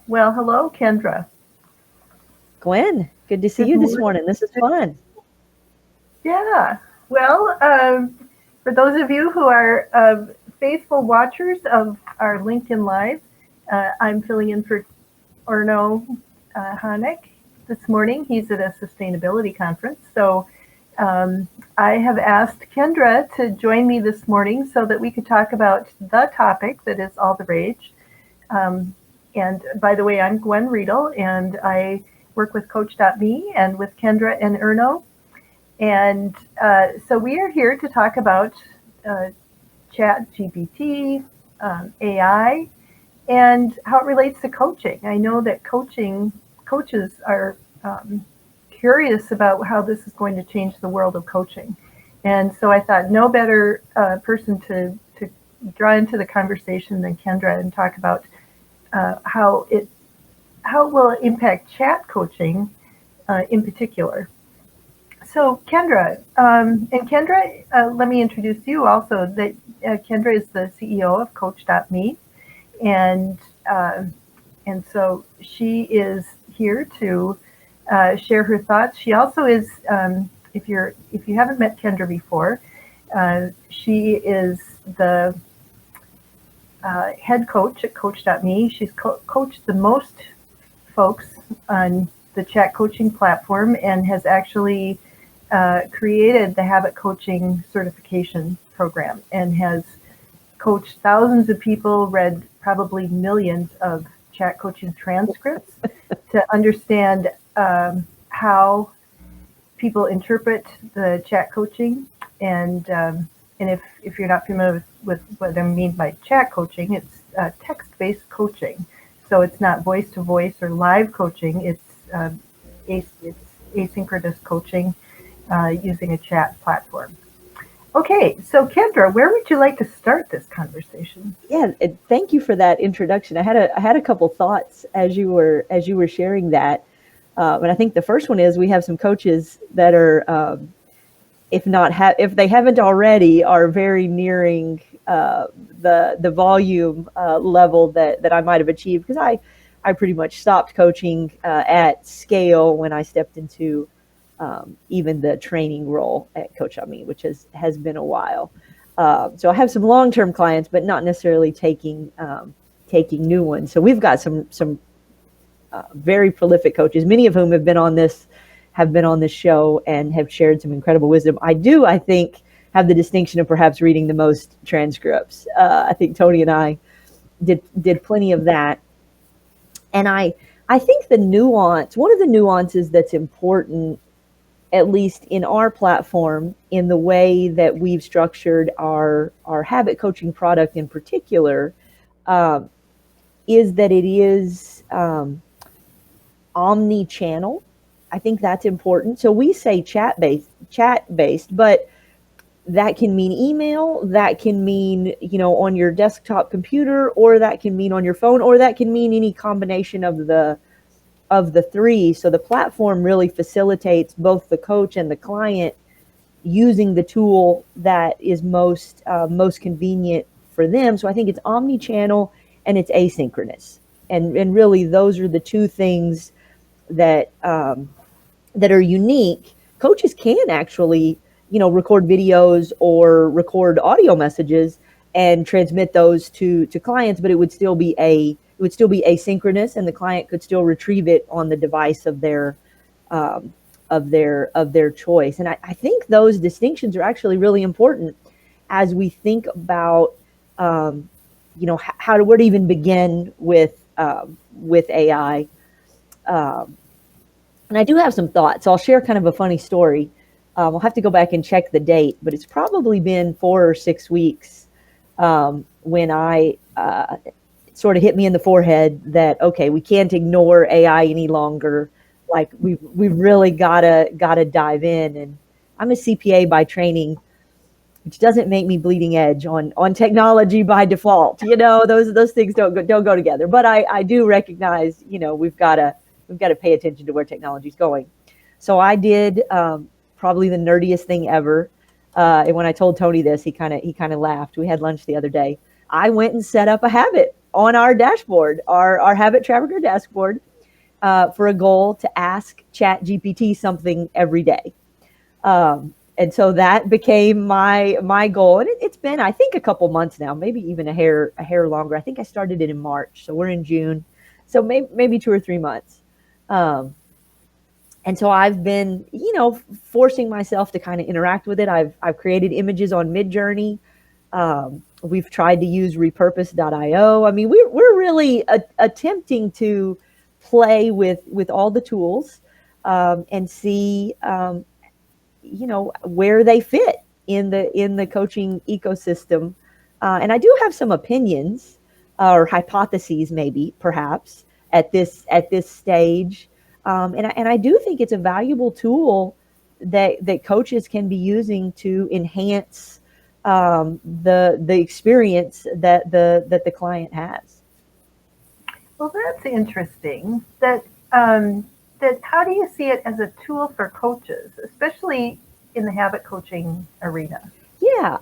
Well, hello, Kendra. Gwen, good to see Good you this morning. morning. This is fun. Yeah. Well, for those of you who are faithful watchers of our LinkedIn Live, I'm filling in for Orno Hanek this morning. He's at a sustainability conference. So I have asked Kendra to join me this morning so that we could talk about the topic that is all the rage. Um, and by the way, I'm Gwen Riedel, and I work with Coachdotme and with Kendra and Erno. And so we are here to talk about uh, ChatGPT, AI, and how it relates to coaching. I know that coaches are curious about how this is going to change the world of coaching. And so I thought no better person to draw into the conversation than Kendra and talk about how it will impact chat coaching in particular. So Kendra, let me introduce you also. That Kendra is the CEO of Coach.me, and uh, and so she is here to share her thoughts. She also is, if you haven't met Kendra before, she is the head coach at Coach.me. She's coached the most folks on the chat coaching platform and has actually created the habit coaching certification program and has coached thousands of people, read probably millions of chat coaching transcripts to understand how people interpret the chat coaching. And if you're not familiar with what I mean by chat coaching, it's text-based coaching. So it's not voice-to-voice or live coaching. It's asynchronous coaching using a chat platform. Okay, so Kendra, where would you like to start this conversation? Yeah, thank you for that introduction. I had a couple thoughts as you were sharing that, and I think the first one is we have some coaches that are, if they haven't already, are very nearing the volume level that I might have achieved because I pretty much stopped coaching at scale when I stepped into even the training role at Coachdotme, which has been a while. So I have some long term clients, but not necessarily taking new ones. So we've got some very prolific coaches, many of whom have been on this show and have shared some incredible wisdom. I think, have the distinction of perhaps reading the most transcripts. I think Tony and I did plenty of that, and I think one of the nuances that's important, at least in our platform, in the way that we've structured our habit coaching product in particular, um, is that it is omni-channel. I think that's important. So we say chat based, but that can mean email, that can mean, on your desktop computer, or that can mean on your phone, or that can mean any combination of the three. So the platform really facilitates both the coach and the client using the tool that is most convenient for them. So I think it's omni-channel and it's asynchronous, and really those are the two things that that are unique. Coaches can actually, record videos or record audio messages and transmit those to clients, but it would still be asynchronous, and the client could still retrieve it on the device um, of their choice. And I think those distinctions are actually really important as we think about, where to even begin with AI. Um, and I do have some thoughts. So I'll share kind of a funny story. I'll have to go back and check the date, but it's probably been 4 or 6 weeks when I sort of hit me in the forehead that okay, we can't ignore AI any longer. Like we've really gotta dive in. And I'm a CPA by training, which doesn't make me bleeding edge on technology by default. Those things don't go together. But I do recognize, we've got to pay attention to where technology is going. So I did probably the nerdiest thing ever. And when I told Tony this, he kind of laughed. We had lunch the other day. I went and set up a habit on our dashboard, our habit tracker dashboard, for a goal to ask ChatGPT something every day. And so that became my goal, and it's been, I think, a couple months now, maybe even a hair longer. I think I started it in March, so we're in June, so maybe 2 or 3 months. Um, and so I've been, forcing myself to kind of interact with it. I've created images on Midjourney. We've tried to use repurpose.io. I mean, we're really attempting to play with all the tools, and see, where they fit in the coaching ecosystem. And I do have some opinions, or hypotheses, maybe perhaps at this stage. And I do think it's a valuable tool that coaches can be using to enhance, the experience that the client has. Well, that's interesting. That how do you see it as a tool for coaches, especially in the habit coaching arena? Yeah,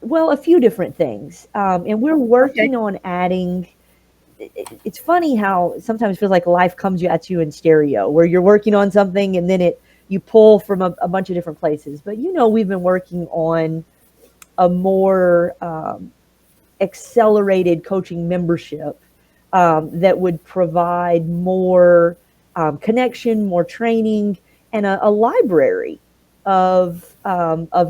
well, a few different things, and we're Okay. working on adding. It's funny how sometimes it feels like life comes at you in stereo, where you're working on something and then you pull from a bunch of different places. But we've been working on a more, accelerated coaching membership, that would provide more, connection, more training, and a library of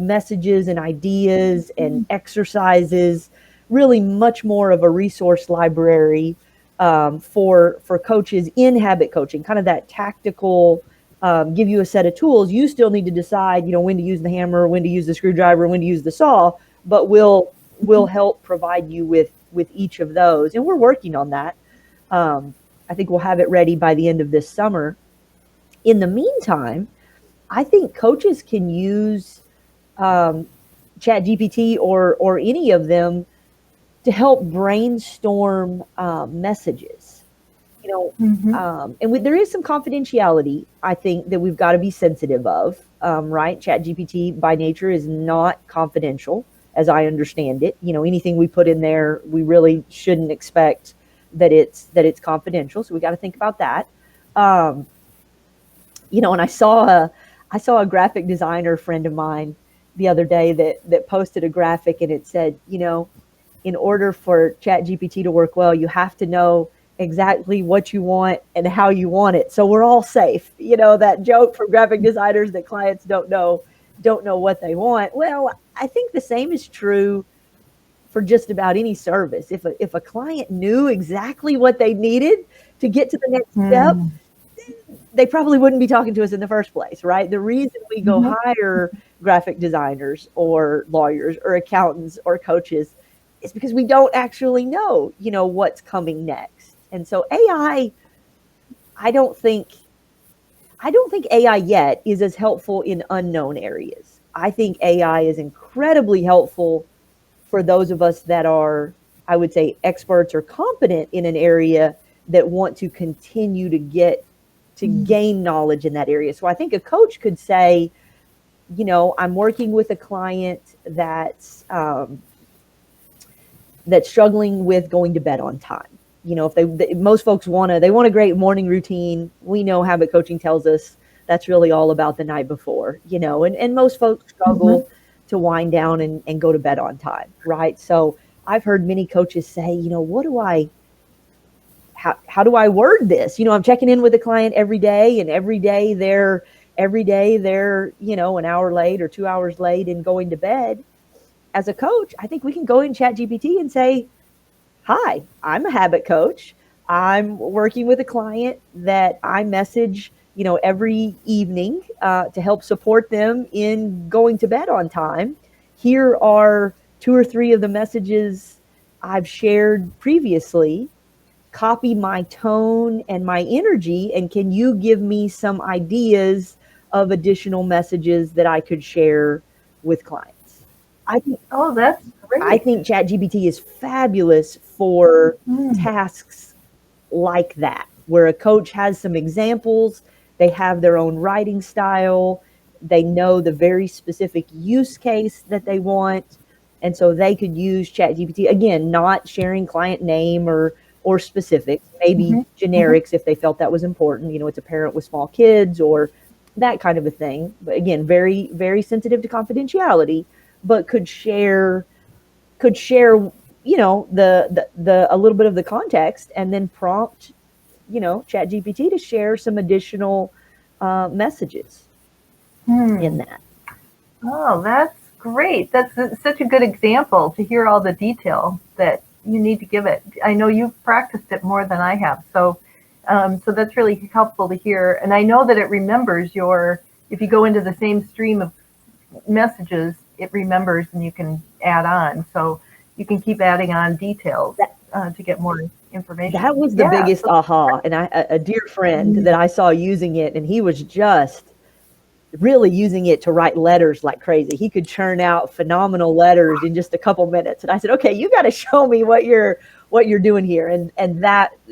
messages and ideas and exercises. Really, much more of a resource library, for coaches in habit coaching. Kind of that tactical. Give you a set of tools. You still need to decide, when to use the hammer, when to use the screwdriver, when to use the saw. But we'll help provide you with each of those, and we're working on that. I think we'll have it ready by the end of this summer. In the meantime, I think coaches can use, ChatGPT or any of them to help brainstorm, messages. Mm-hmm. There is some confidentiality, I think, that we've got to be sensitive of. Right? ChatGPT by nature is not confidential, as I understand it. Anything we put in there, we really shouldn't expect that it's confidential. So we got to think about that. Um, and I saw a graphic designer friend of mine the other day that posted a graphic, and it said, in order for ChatGPT to work well, you have to know exactly what you want and how you want it. So we're all safe. That joke from graphic designers that clients don't know what they want. Well, I think the same is true for just about any service. If a client knew exactly what they needed to get to the next step, Mm-hmm. they probably wouldn't be talking to us in the first place, right? The reason we go hire graphic designers or lawyers or accountants or coaches is because we don't actually know, what's coming next. And so AI, I don't think I don't think AI yet is as helpful in unknown areas. I think AI is incredibly helpful for those of us that are, I would say, experts or competent in an area that want to continue to gain knowledge in that area. So I think a coach could say, I'm working with a client that's struggling with going to bed on time. If most folks they want a great morning routine. We know habit coaching tells us that's really all about the night before, and most folks Mm-hmm. struggle to wind down and go to bed on time, right? So I've heard many coaches say, how do I word this? I'm checking in with a client every day, and every day they're an hour late or 2 hours late and going to bed. As a coach, I think we can go in chat GPT and say, hi, I'm a habit coach. I'm working with a client that I message, every evening, to help support them in going to bed on time. Here are two or three of the messages I've shared previously. Copy my tone and my energy, and can you give me some ideas of additional messages that I could share with clients? I think Oh, that's I great. think ChatGPT is fabulous for Mm. tasks like that, where a coach has some examples, they have their own writing style, they know the very specific use case that they want. And so they could use ChatGPT, again, not sharing client name or specifics, maybe Mm-hmm. Mm-hmm. generics if they felt that was important. It's a parent with small kids or that kind of a thing. But again, very, very sensitive to confidentiality, but could share the a little bit of the context and then prompt ChatGPT to share some additional messages in Hmm. that. Oh, that's great. That's such a good example to hear all the detail that you need to give it. I know you've practiced it more than I have, so that's really helpful to hear. And I know that it remembers if you go into the same stream of messages, it remembers and you can add on. So you can keep adding on details that to get more information. that was the Yeah. biggest So, aha. And a dear friend mm, that I saw using it, and he was just really using it to write letters like crazy. He could churn out phenomenal letters in just a couple minutes. And I said, okay, you got to show me what you're doing here. And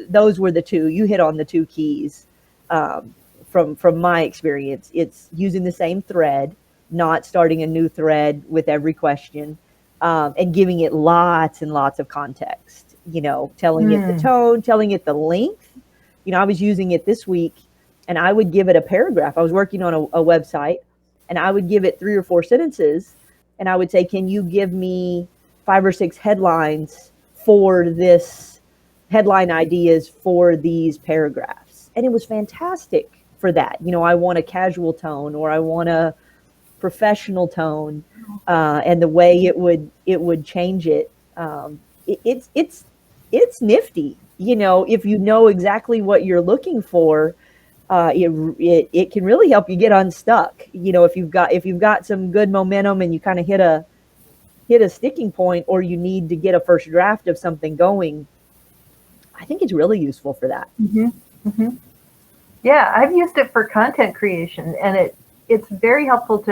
those were the two. You hit on the two keys. From my experience, it's using the same thread, not starting a new thread with every question, and giving it lots and lots of context. Telling it the mm, tone, telling it the length. I was using it this week, and I would give it a paragraph. I was working on a website, and I would give it 3 or 4 sentences, and I would say, "Can you give me 5 or 6 headlines for this headline ideas for these paragraphs?" And it was fantastic for that. I want a casual tone, or I want a professional tone, and the way it would change it. It's nifty. If you know exactly what you're looking for, it can really help you get unstuck. If you've got some good momentum and you kind of hit a sticking point, or you need to get a first draft of something going, I think it's really useful for that. hmm hmm Yeah, I've used it for content creation, and it's very helpful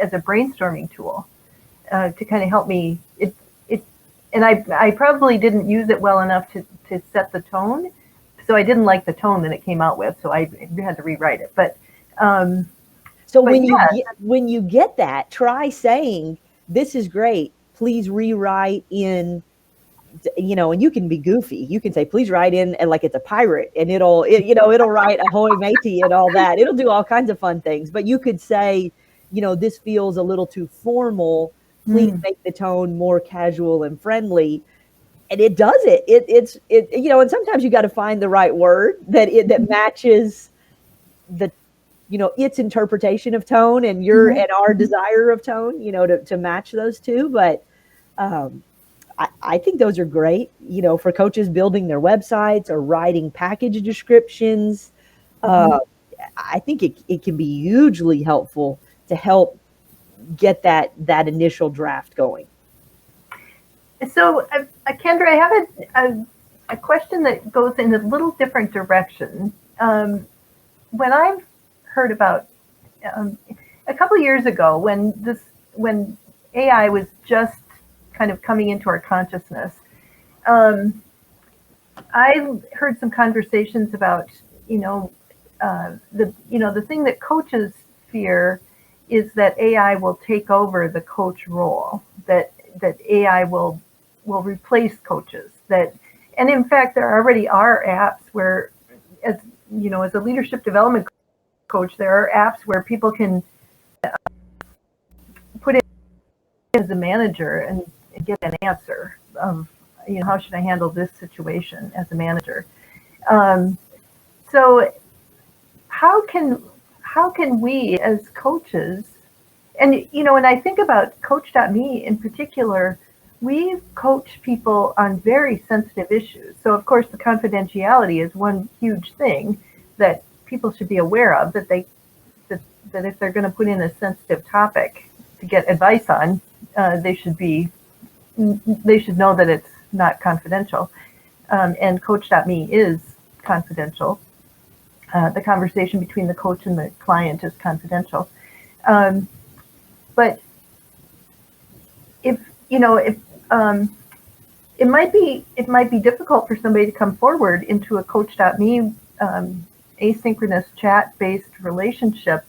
as a brainstorming tool to kind of help me. And I probably didn't use it well enough to set the tone, so I didn't like the tone that it came out with, so I had to rewrite it. Um, So but when you get that, try saying, "This is great. Please rewrite in," and you can be goofy. You can say, "Please write in," and like it's a pirate, and it'll write ahoy matey and all that. It'll do all kinds of fun things. But you could say, "This feels a little too formal. Please mm, make the tone more casual and friendly." And it does it. And sometimes you got to find the right word that matches the its interpretation of tone and mhm. our desire of tone, to match those two. But um, I think those are great, for coaches building their websites or writing package descriptions. Mhm. Uh, I think it can be hugely helpful to help get that initial draft going. So, Kendra, I have a question that goes in a little different direction. When I've heard about um, a couple of years ago, when AI was just kind of coming into our consciousness, um, I heard some conversations about you know the thing that coaches fear is that AI will take over the coach role, that AI will replace coaches. And in fact, there already are apps where, as as a leadership development coach, there are apps where people can put in as a manager and get an answer of how should I handle this situation as a manager. Um, so how can we as coaches, and when I think about Coachdotme in particular, we coach people on very sensitive issues. So of course the confidentiality is one huge thing that people should be aware of, that if they're going to put in a sensitive topic to get advice on, they should know that it's not confidential. And Coachdotme is confidential. The conversation between the coach and the client is confidential. Um, but if if it might be difficult for somebody to come forward into a Coachdotme asynchronous chat based relationship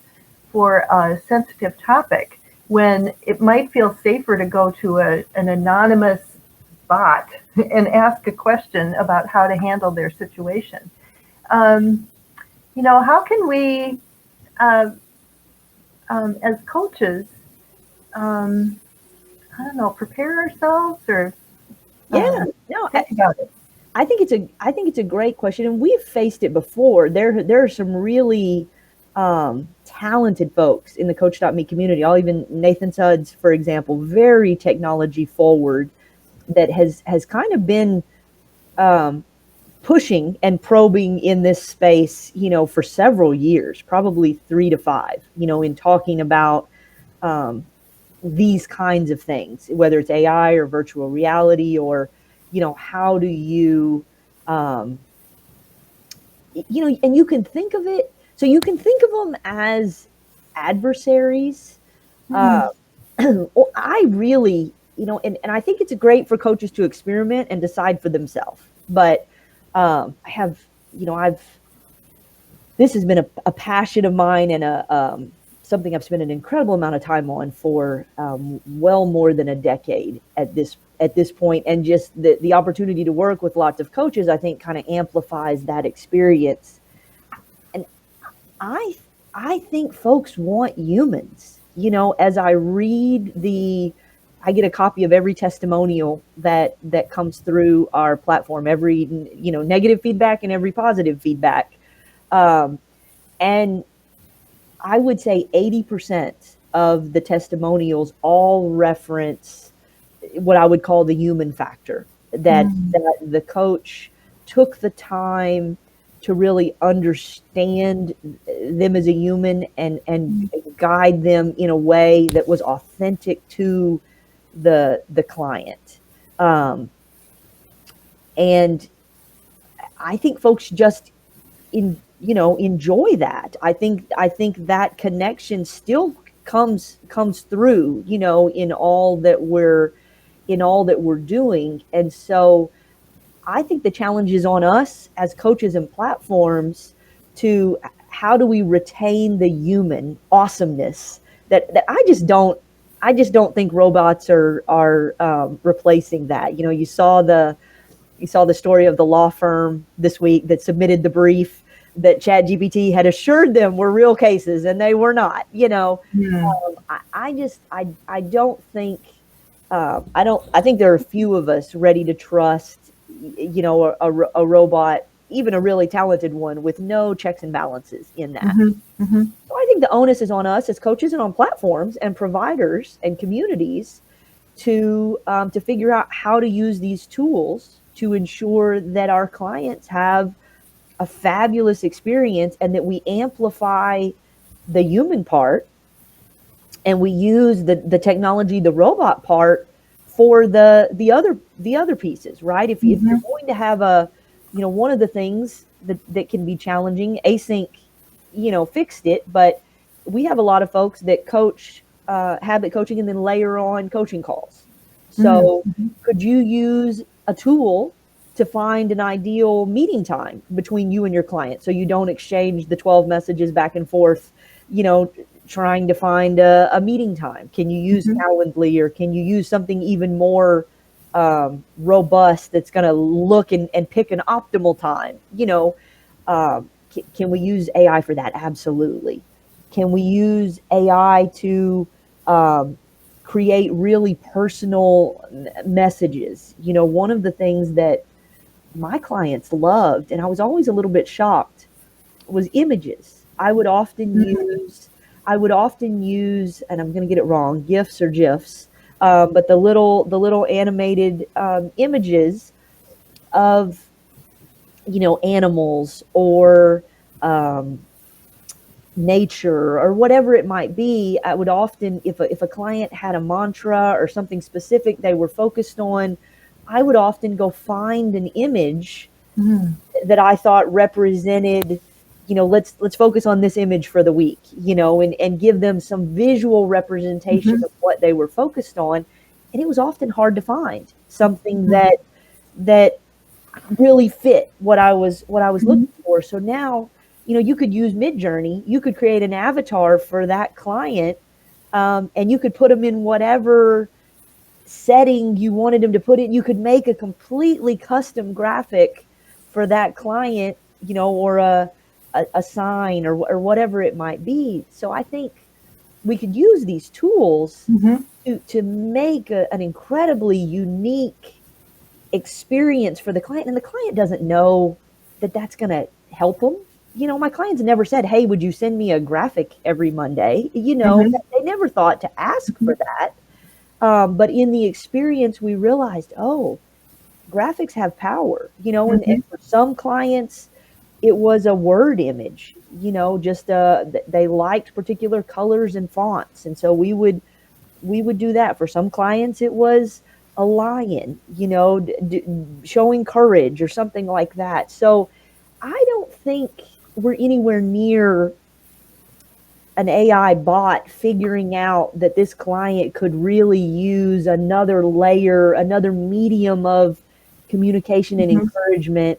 for a sensitive topic. when it might feel safer to go to an anonymous bot and ask a question about how to handle their situation. Um, how can we, uh, as coaches, um, I don't know, prepare ourselves or Yeah, no, think about it? I think it's a great question, and we've faced it before. There are some really talented folks in the Coach.me community. I'll even Nathan Suds, for example, very technology forward, that has kind of been pushing and probing in this space, for several years, probably 3 to 5, in talking about these kinds of things, whether it's AI or virtual reality, or, how do you, and you can think of it, so you can think of them as adversaries. Mm, I really, and I think it's great for coaches to experiment and decide for themselves. But I have, this has been a passion of mine, and something I've spent an incredible amount of time on for well more than a decade at this point. And just the opportunity to work with lots of coaches, I think, kind of amplifies that experience. And I I think folks want humans. As I read I get a copy of every testimonial that comes through our platform, every negative feedback and every positive feedback. And I would say 80% of the testimonials all reference what I would call the human factor, mm, that the coach took the time to really understand them as a human, and mm, guide them in a way that was authentic to the client. Um, and I think folks just enjoy that. I think that connection still comes through, in all that we're doing. And so I think the challenge is on us as coaches and platforms to, how do we retain the human awesomeness that I just don't think robots are replacing that. You saw the story of the law firm this week that submitted the brief that ChatGPT had assured them were real cases, and they were not. mm, I don't think, I think there are a few of us ready to trust, a robot, even a really talented one, with no checks and balances in that. mhm, mhm, So I think the onus is on us as coaches and on platforms and providers and communities to figure out how to use these tools to ensure that our clients have a fabulous experience, and that we amplify the human part, and we use the technology, the robot part, for the other pieces, right? If you're mhm, going to have one of the things that can be challenging, async, fixed it, but we have a lot of folks that coach, habit coaching, and then layer on coaching calls. mm, So could you use a tool to find an ideal meeting time between you and your client, so you don't exchange the 12 messages back and forth, you know, trying to find a meeting time? Can you use mhm, Calendly, or can you use something even more robust, that's going to look and pick an optimal time? Can we use AI for that? Absolutely. Can we use AI to um, create really personal messages? One of the things that my clients loved, and I was always a little bit shocked, was images. I would often use, and I'm going to get it wrong, GIFs or GIFs, but the little animated images of animals, or um, nature, or whatever it might be. I would often, if a client had a mantra or something specific they were focused on, I would often go find an image mm, that I thought represented, let's focus on this image for the week, and give them some visual representation mhm, of what they were focused on. And it was often hard to find something mhm, that really fit what I was mhm, looking for. So now, you could use Midjourney, you could create an avatar for that client, and you could put them in whatever setting you wanted them to put it. You could make a completely custom graphic for that client, or a sign or whatever it might be. So I think we could use these tools to make an incredibly unique experience for the client. And the client doesn't know that that's going to help them. My clients never said, hey, would you send me a graphic every Monday? They never thought to ask for that. But in the experience, we realized, oh, graphics have power, and for some clients, it was a word image, just they liked particular colors and fonts. And so we would do that. For some clients, it was a lion, showing courage or something like that. So I don't think we're anywhere near an AI bot figuring out that this client could really use another layer, another medium of communication and encouragement,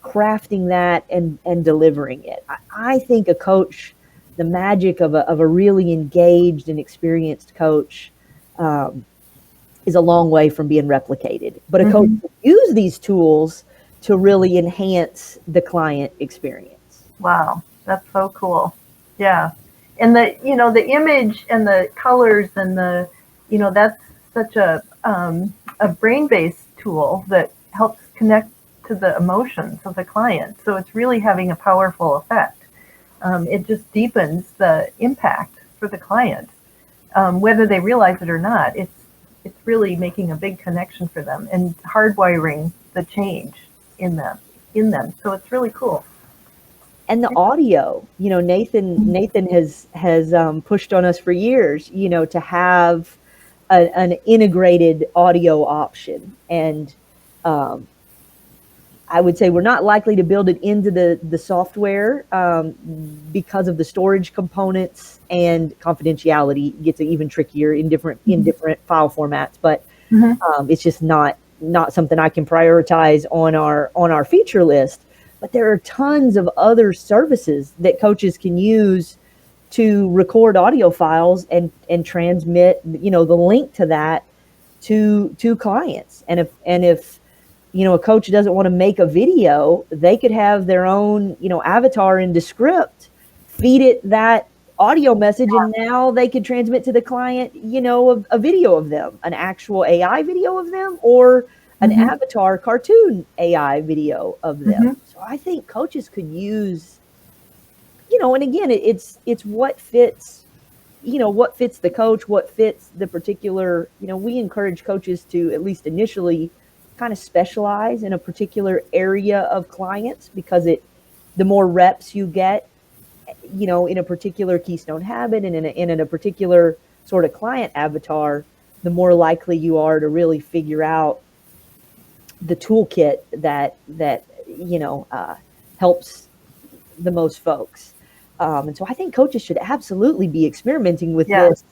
crafting that and delivering it. I think a coach, the magic of a really engaged and experienced coach, is a long way from being replicated. But a coach can use these tools to really enhance the client experience. Wow, that's so cool. Yeah. And the image and the colors and that's such a brain-based tool that helps connect to the emotions of the client. So it's really having a powerful effect. It just deepens the impact for the client, whether they realize it or not. It's really making a big connection for them and hardwiring the change in them. So it's really cool. And the audio, Nathan has pushed on us for years, to have an integrated audio option. And I would say we're not likely to build it into the software because of the storage components, and confidentiality gets even trickier in different file formats. But it's just not something I can prioritize on our feature list. But there are tons of other services that coaches can use to record audio files and transmit, the link to that to clients. And if a coach doesn't want to make a video, they could have their own, avatar in Descript, feed it that audio message, and now they could transmit to the client, a video of them, an actual AI video of them, or an avatar cartoon AI video of them. So I think coaches could use, and again, it's what fits, what fits the coach, what fits the particular, we encourage coaches to at least initially kind of specialize in a particular area of clients, because the more reps you get, in a particular keystone habit and in a particular sort of client avatar, the more likely you are to really figure out the toolkit that helps the most folks. And so I think coaches should absolutely be experimenting with this,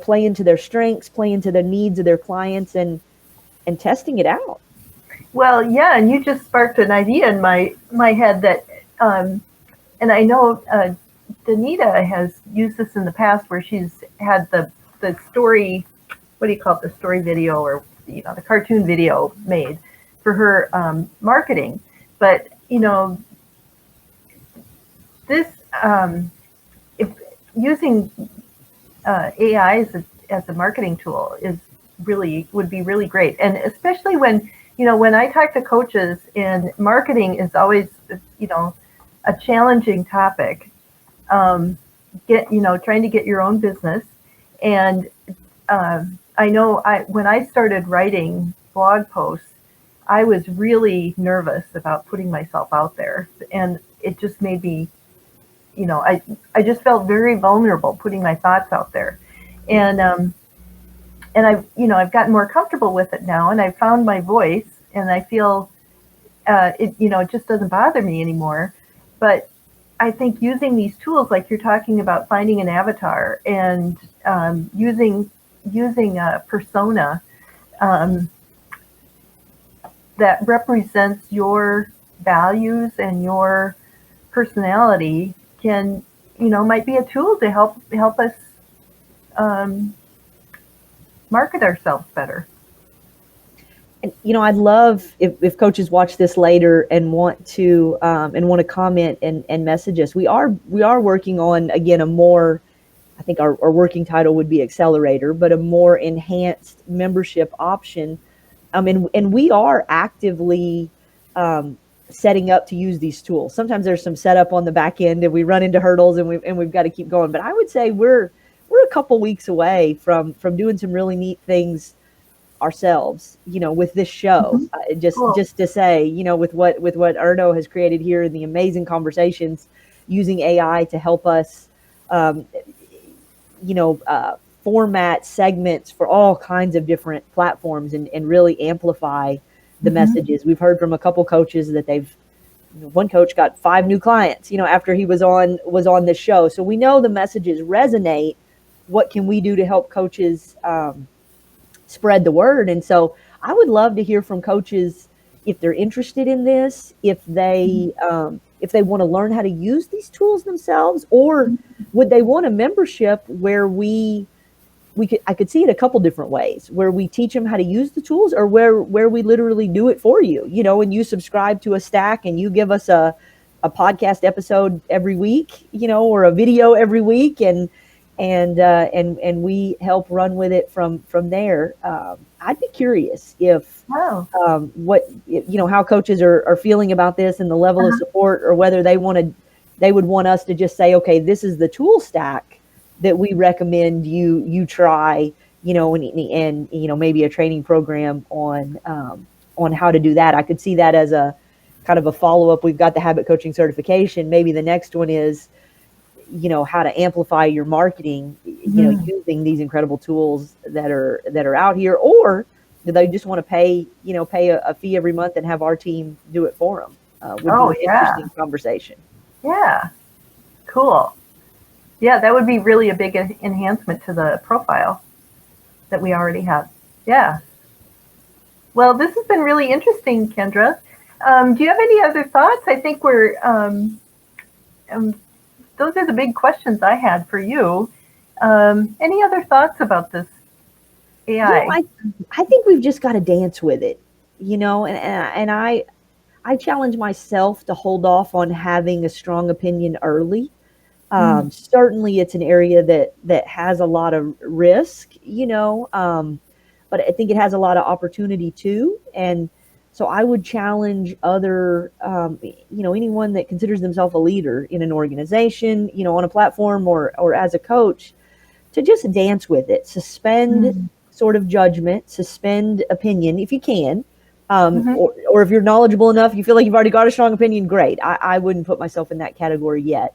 play into their strengths, play into the needs of their clients, and testing it out. Well, yeah, and you just sparked an idea in my head that, and I know Danita has used this in the past, where she's had the story, what do you call it, the story video, or the cartoon video made for her marketing. But this if using AI as a marketing tool would be really great, and especially when I talk to coaches, and marketing is always a challenging topic. Trying to get your own business, and I know when I started writing blog posts, I was really nervous about putting myself out there, and it just made me, I just felt very vulnerable putting my thoughts out there, and I've gotten more comfortable with it now, and I found my voice, and I feel it just doesn't bother me anymore. But I think using these tools, like you're talking about, finding an avatar and using a persona that represents your values and your personality might be a tool to help us um, market ourselves better. And, I'd love if coaches watch this later and want to comment and message us. We are working on, again, a more, I think our working title would be accelerator, but a more enhanced membership option. And we are actively setting up to use these tools. Sometimes there's some setup on the back end and we run into hurdles and we've got to keep going. But I would say we're a couple weeks away from doing some really neat things ourselves, with this show. Cool. Just to say, with what Erno has created here in the amazing conversations, using AI to help us, format segments for all kinds of different platforms and really amplify the messages. We've heard from a couple coaches that one coach got 5 new clients, after he was on this show. So we know the messages resonate. What can we do to help coaches spread the word? And so I would love to hear from coaches if they're interested in this, if they want to learn how to use these tools themselves, or would they want a membership where I could see it a couple different ways, where we teach them how to use the tools, or where we literally do it for you, and you subscribe to a stack and you give us a podcast episode every week, or a video every week, and we help run with it from there. I'd be curious if how coaches are feeling about this and the level of support, or whether they would want us to just say, okay, this is the tool stack that we recommend you try, and maybe a training program on how to do that. I could see that as a kind of a follow-up. We've got the habit coaching certification. Maybe the next one is, how to amplify your marketing, using these incredible tools that are out here, or do they just want to pay a fee every month and have our team do it for them? Would be an interesting conversation. Yeah. Cool. Yeah, that would be really a big enhancement to the profile that we already have. Yeah. Well, this has been really interesting, Kendra. Do you have any other thoughts? I think those are the big questions I had for you. Any other thoughts about this AI? I think we've just got to dance with it, and I challenge myself to hold off on having a strong opinion early. Certainly it's an area that has a lot of risk, but I think it has a lot of opportunity too. And so I would challenge other, anyone that considers themselves a leader in an organization, on a platform or as a coach, to just dance with it, suspend sort of judgment, suspend opinion if you can. Or if you're knowledgeable enough, you feel like you've already got a strong opinion, great. I wouldn't put myself in that category yet.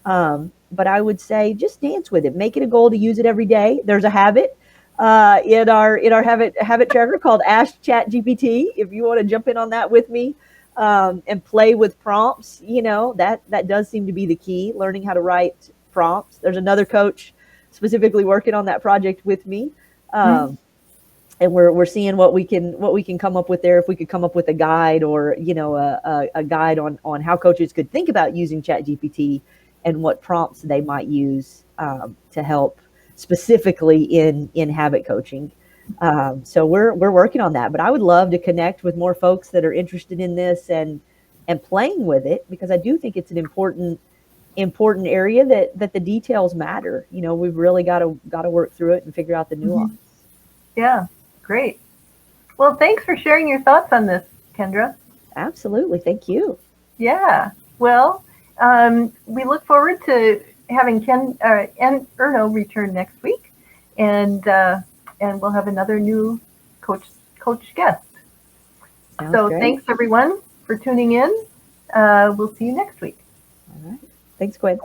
But I would say just dance with it. Make it a goal to use it every day. There's a habit in our habit tracker called Ask ChatGPT. If you want to jump in on that with me and play with prompts, that does seem to be the key. Learning how to write prompts. There's another coach specifically working on that project with me. And we're seeing what we can come up with there. If we could come up with a guide or a guide on how coaches could think about using ChatGPT and what prompts they might use to help specifically in habit coaching. So we're working on that. But I would love to connect with more folks that are interested in this and playing with it, because I do think it's an important area that the details matter. We've really got to work through it and figure out the nuance. Yeah. Great. Well, thanks for sharing your thoughts on this, Kendra. Absolutely. Thank you. Yeah. Well, we look forward to having Ken and Erno return next week, and we'll have another new coach guest. Sounds great. Thanks everyone for tuning in. We'll see you next week. All right. Thanks, Gwen.